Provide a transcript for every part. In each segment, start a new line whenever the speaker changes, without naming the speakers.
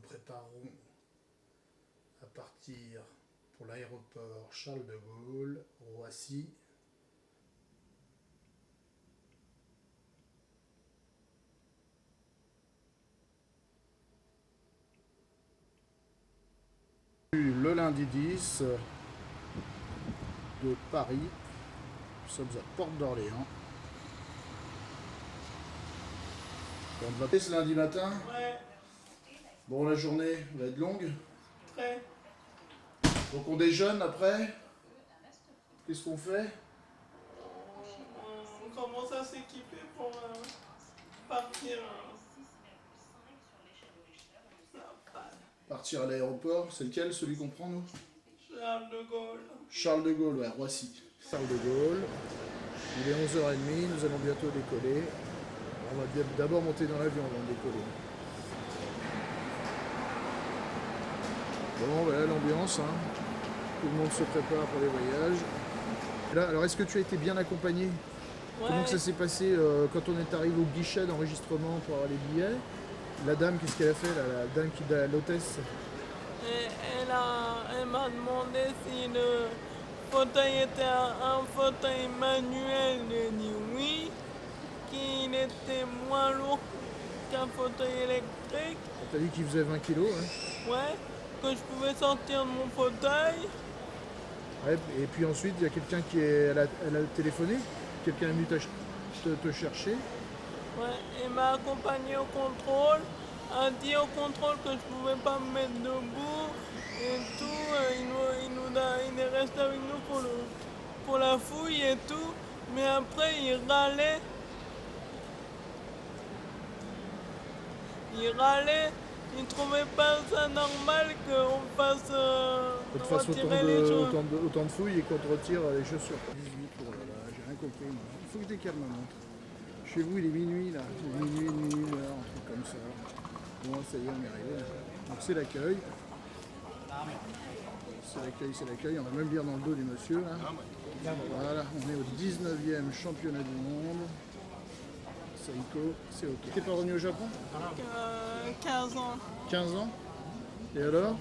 préparons à partir pour l'aéroport Charles de Gaulle, Roissy. Le lundi 10 de Paris, nous sommes à Porte d'Orléans. On va passer ce lundi matin.
Ouais.
Bon, la journée va être longue.
Très.
Donc on déjeune après. Qu'est-ce qu'on fait?
On commence à s'équiper pour partir.
Partir à l'aéroport. C'est lequel, celui qu'on prend nous?
Charles de Gaulle.
Charles de Gaulle, ouais, Roissy. Charles de Gaulle. Il est 11h30, nous allons bientôt décoller. On va d'abord monter dans l'avion avant de décoller. Bon, voilà l'ambiance, hein. Tout le monde se prépare pour les voyages. Là, alors, est-ce que tu as été bien accompagné?
Ouais.
Comment que ça s'est passé quand on est arrivé au guichet d'enregistrement pour avoir les billets? La dame, qu'est-ce qu'elle a fait, la dame qui est l'hôtesse?
Elle m'a demandé si le fauteuil était un fauteuil manuel. J'ai dit oui, qu'il était moins lourd qu'un fauteuil électrique.
T'as dit qu'il faisait 20 kilos, hein?
Ouais, que je pouvais sortir de mon fauteuil.
Ouais, et puis ensuite, il y a quelqu'un elle a téléphoné? Quelqu'un est venu te chercher?
Ouais, il m'a accompagné au contrôle, a dit au contrôle que je pouvais pas me mettre debout et tout. Il est resté avec nous pour la fouille et tout, mais après il râlait. Il trouvait pas ça normal qu'on fasse
Qu'on te fasse
retirer les choses.
autant de fouilles et qu'on te retire les chaussures. 18, oh là là, j'ai rien compris. Moi. Il faut que je décale ma montre. Chez vous, il est minuit là. Minuit, 1h, un truc comme ça. Bon, ça y est, on est arrivé. Donc c'est l'accueil. C'est l'accueil. On va même lire dans le dos du monsieur là. Voilà, on est au 19e championnat du monde. Saiko, c'est ok. T'es pas revenu au Japon?
15 ans.
15 ans? Et alors?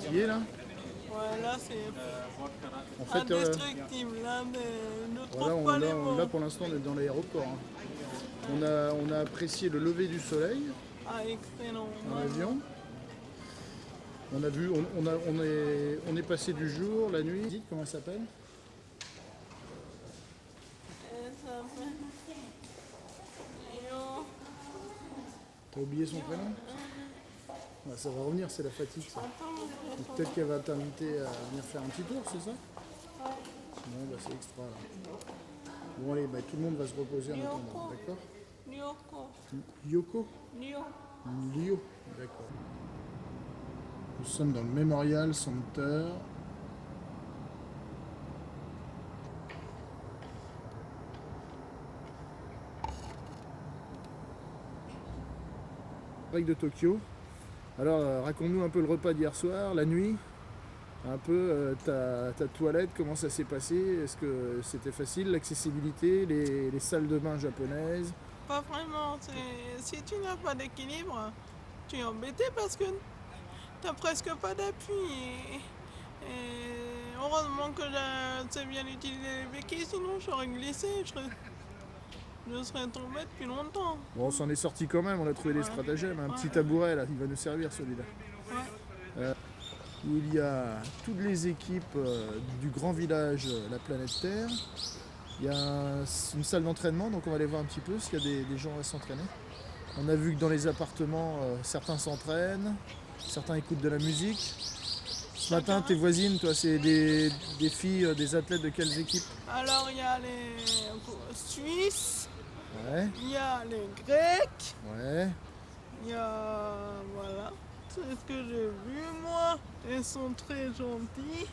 Tu y es là?
Ouais, là c'est
En fait,
indestructible. Là, je ne trouve
voilà,
pas les mots.
là pour l'instant on est dans l'aéroport. Hein. On a apprécié le lever du soleil
Ah, excellent.
dans l'avion. On a vu, on est passé du jour, la nuit. Dites comment elle s'appelle?
Elle s'appelle Yo.
T'as oublié son prénom? Ouais, ça va revenir, c'est la fatigue ça. Donc, peut-être qu'elle va t'inviter à venir faire un petit tour, c'est ça? Bon, bah c'est extra là. Bon allez, bah, tout le monde va se reposer en attendant, d'accord?
Lyoko.
Yoko?
Lyo.
Lio, d'accord. Nous sommes dans le Memorial Center. De Tokyo. Alors raconte-nous un peu le repas d'hier soir, la nuit, un peu ta toilette, comment ça s'est passé, est-ce que c'était facile, l'accessibilité, les salles de bain japonaises?
Pas vraiment. Si tu n'as pas d'équilibre, tu es embêté parce que t'as presque pas d'appui. Et heureusement que c'est bien utilisé les béquilles, sinon j'aurais glissé. Je serais tombé depuis longtemps.
Bon, on s'en est sorti quand même, on a trouvé des stratagèmes, un petit tabouret là, il va nous servir celui-là.
Ouais.
Où il y a toutes les équipes du grand village La Planète Terre. Il y a une salle d'entraînement, donc on va aller voir un petit peu s'il y a des gens à s'entraîner. On a vu que dans les appartements, certains s'entraînent, certains écoutent de la musique. Ce matin, tes voisines, toi, c'est des filles, des athlètes de quelles équipes?
Alors il y a les Suisses,
Ouais,
il y a les Grecs,
ouais.
il y a... Voilà, c'est ce que j'ai vu moi. Elles sont très gentilles.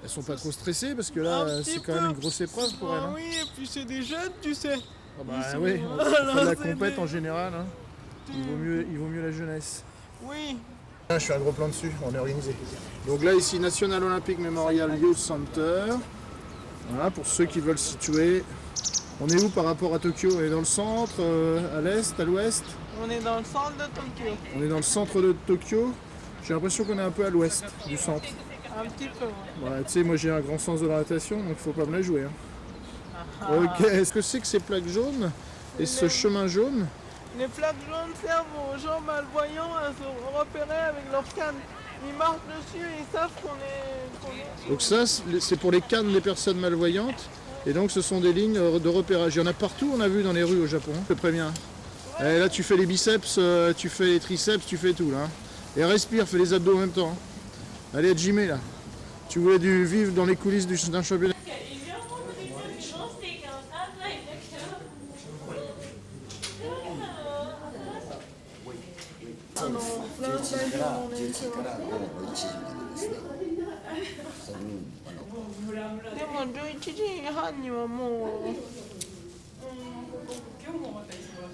Elles sont pas trop stressées parce que
Un
là,
petit
c'est quand même
peu.
une grosse épreuve pour elles.
Ah
Hein.
oui, et puis c'est des jeunes, tu sais.
Ah bah
Ils sont-
oui, on fait de la compète en général. Hein. Il vaut mieux la jeunesse.
Oui.
Je fais un gros plan dessus, on est organisé. Donc là ici, National Olympic Memorial Youth Center. Voilà, pour ceux qui veulent se situer On est où par rapport à Tokyo? On est dans le centre, à l'est, à l'ouest?
On est dans le centre de Tokyo.
On est dans le centre de Tokyo. J'ai l'impression qu'on est un peu à l'ouest du centre.
Un petit peu, ouais.
Ouais, tu sais, moi j'ai un grand sens de l'orientation, donc il faut pas me la jouer. Hein.
Ah,
Ok, est-ce que c'est que ces plaques jaunes et ce chemin jaune?
les plaques jaunes servent aux gens malvoyants à se repérer avec leur canne. Ils marchent dessus et ils savent qu'on est...
Donc ça, c'est pour les cannes des personnes malvoyantes. Et donc ce sont des lignes de repérage. Il y en a partout, on a vu dans les rues au Japon, je te préviens. Et là tu fais les biceps, tu fais les triceps, tu fais tout là. Et respire, fais les abdos en même temps. Allez, Hajime là. Tu voulais vivre dans les coulisses d'un championnat.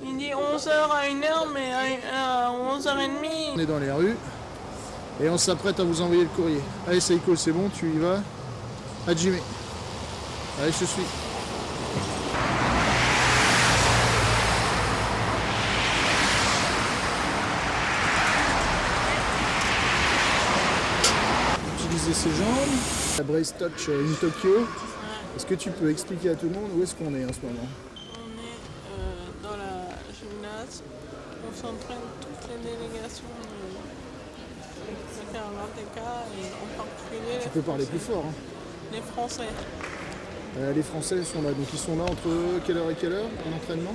Il dit 11h à 1h, mais à 11h30.
On est dans les rues et on s'apprête à vous envoyer le courrier. Allez Seiko, c'est bon, tu y vas. Hajime. Allez, je te suis. Utiliser ses jambes. La Brace Touch in Tokyo. Est-ce que tu peux expliquer à tout le monde où est-ce qu'on est en ce moment?
On est dans la gymnase. On s'entraîne toutes les délégations de Karateka et en particulier
Tu peux parler plus fort. Hein.
les Français.
Les Français sont là, donc ils sont là entre quelle heure et quelle heure en entraînement?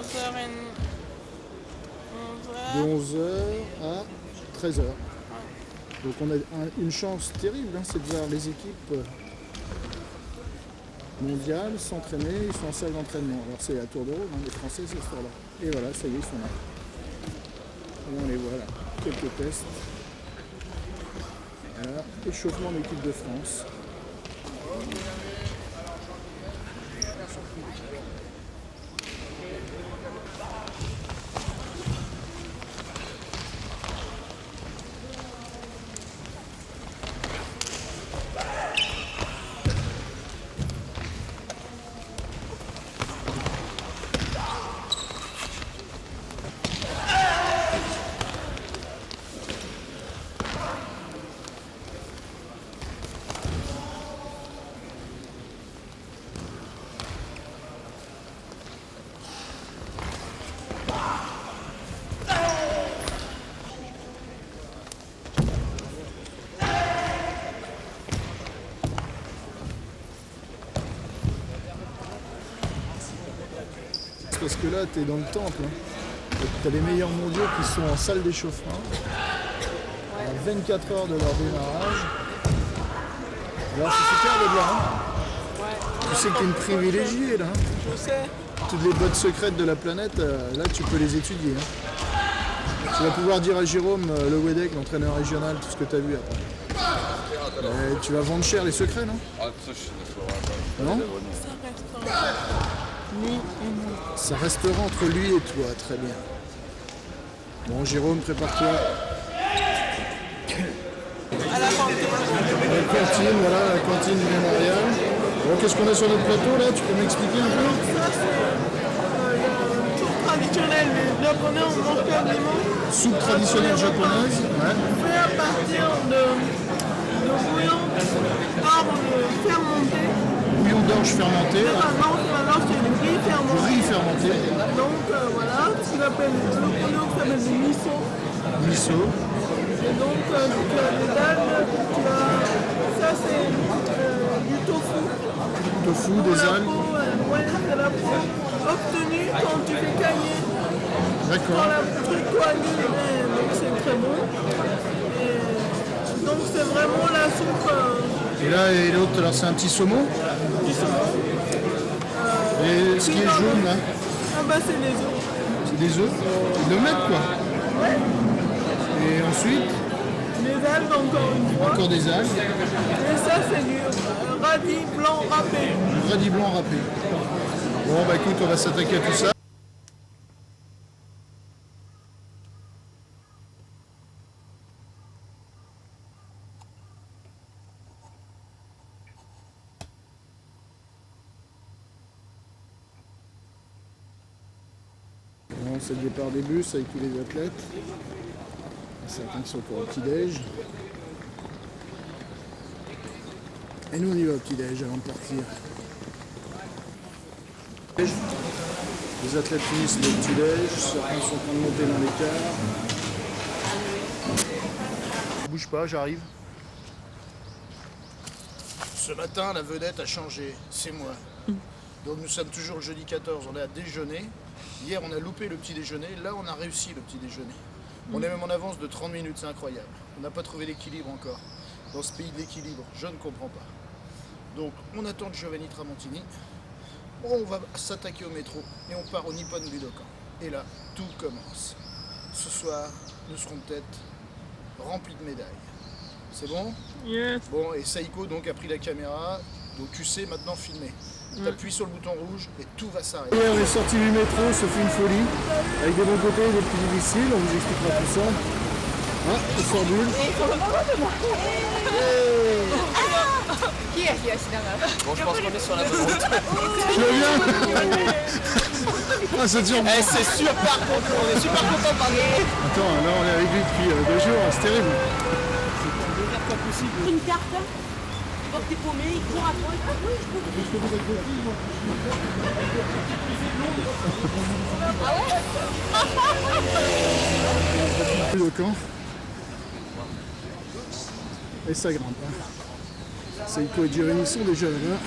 11h.
De 11h à 13h. Donc on a une chance terrible, hein, c'est de voir les équipes mondiales s'entraîner, ils sont en salle d'entraînement. Alors c'est à tour de rôle, hein, les Français c'est ce soir-là. Et voilà, ça y est, ils sont là. Et on les voit là, quelques tests. Voilà, échauffement de l'équipe de France. Parce que là, tu es dans le temple. Hein. Tu as les meilleurs mondiaux qui sont en salle d'échauffement. À 24 heures de leur démarrage. Alors c'est super d'être là. Hein. Tu sais que tu es une privilégiée là. Hein.
Je sais.
Toutes les bottes secrètes de la planète, là tu peux les étudier. Hein. Tu vas pouvoir dire à Jérôme Le Wedek, l'entraîneur régional, tout ce que tu as vu après. Tu vas vendre cher les secrets, non? Non?
Lui et nous.
Ça restera entre lui et toi, très bien. Bon, Jérôme, prépare-toi.
À la cantine.
La cantine, voilà, la cantine du mémorial. Bon, qu'est-ce qu'on a sur notre plateau là? Tu peux m'expliquer un peu?
Ça, c'est le soupe traditionnel. Les Japonais ont mangé quasiment.
Soupe traditionnelle japonaise. Ouais.
Fait à partir de bouillon d'orge fermenté.
Bouillon d'orge fermenté.
Maintenant, c'est du riz fermenté.
Du riz fermenté.
Donc voilà, ce qu'on appelle le produit s'appelle du miso.
Miso.
Et donc tu as des algues, ça c'est du tofu.
Tofu,
Pour
des
la
algues.
peau, ouais, c'est la peau obtenue quand tu fais cailler. Quand
D'accord.
la truc coagule, donc c'est très bon. Et donc c'est vraiment la soupe
Et là, et l'autre, alors c'est un petit saumon.
du saumon.
Et ce qui est jaune là,
Ah bah c'est les œufs.
c'est des œufs. Ils le mettent quoi.
Ouais.
Et ensuite,
Les algues encore une fois.
encore des algues.
Et ça c'est du radis blanc râpé.
Du radis blanc râpé. Bon bah écoute, on va s'attaquer à tout ça. c'est le départ des bus avec tous les athlètes. Certains qui sont pour le petit-déj. Et nous on y va au petit-déj avant de partir. Les athlètes finissent le petit-déj, certains sont en train de monter dans les cars. Bouge pas, j'arrive. Ce matin, la vedette a changé, c'est moi. Donc nous sommes toujours le jeudi 14, on est à déjeuner. Hier, on a loupé le petit déjeuner, là, on a réussi le petit déjeuner. On est même en avance de 30 minutes, c'est incroyable. On n'a pas trouvé l'équilibre encore. Dans ce pays de l'équilibre, je ne comprends pas. Donc, on attend Giovanni Tramontini. On va s'attaquer au métro et on part au Nippon Budokan. Et là, tout commence. Ce soir, nous serons peut-être remplis de médailles. C'est bon?
Yes.
Bon, et Saïko donc a pris la caméra, donc tu sais maintenant filmer. Tu appuies sur le bouton rouge et tout va s'arrêter. Hier, on est sorti du métro, ça fait une folie, avec des bons côtés et des plus difficiles, on vous expliquera tout ça. Ah, il sort bulle.
Bon, je pense qu'on est sur la bonne route.
Tu vas bien? Ah, ça dure.
Eh, c'est super content, on est super content de parler.
Attends, là on est avec lui depuis 2 jours, c'est terrible.
C'est pas possible.
Une carte, hein. Tu vois que t'es paumé, il court à toi.
Le camp. Et ça grimpe. Saïko et Giovanni sont déjà là-bas.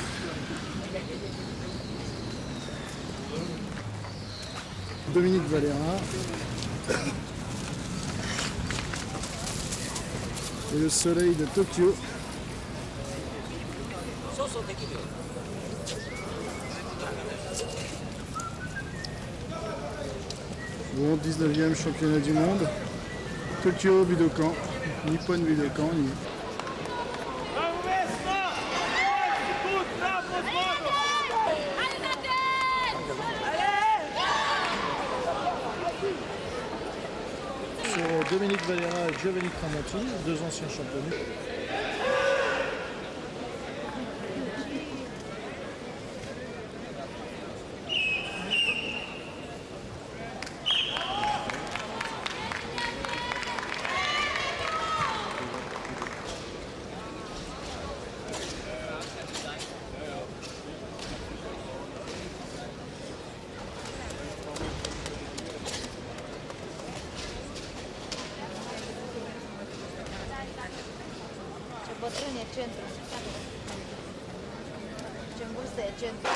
Dominique Valera. Et le soleil de Tokyo. Bon, 19e championnat du monde. Tokyo Budokan. Nippon Budokan. On y est. Sur Dominique Valera et Giovanni Tramontini, 2 anciens champions.
Bătrân e centru. Ce în vârstă e centru.